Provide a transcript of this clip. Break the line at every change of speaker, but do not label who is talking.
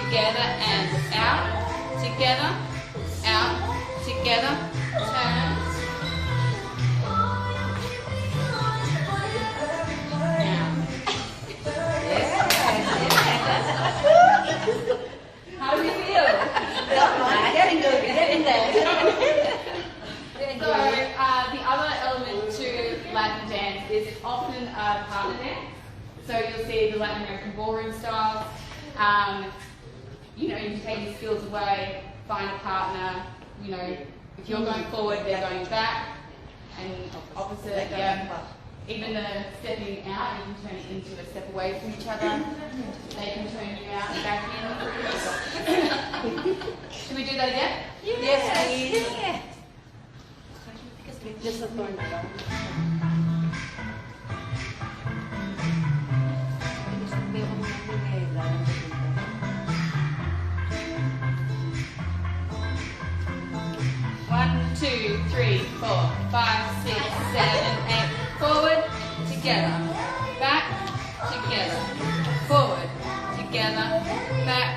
together and out, together, out, together, turn. How do you feel?
Getting good, getting there.
So the other element to Latin dance is it's often a partner dance. So you'll see the Latin American ballroom styles. You know, you take your skills away, find a partner. You know, if you're going forward, they're going back, and opposite. Yeah. Even the stepping out, you can turn it into a step away from each other. They can turn you out and back in. Should we do that again?
Yes, please. Yeah. Just a turn around.
1, 2, 3, 4, 5, 6, 7, 8. Forward, together, back, together, forward, together, back,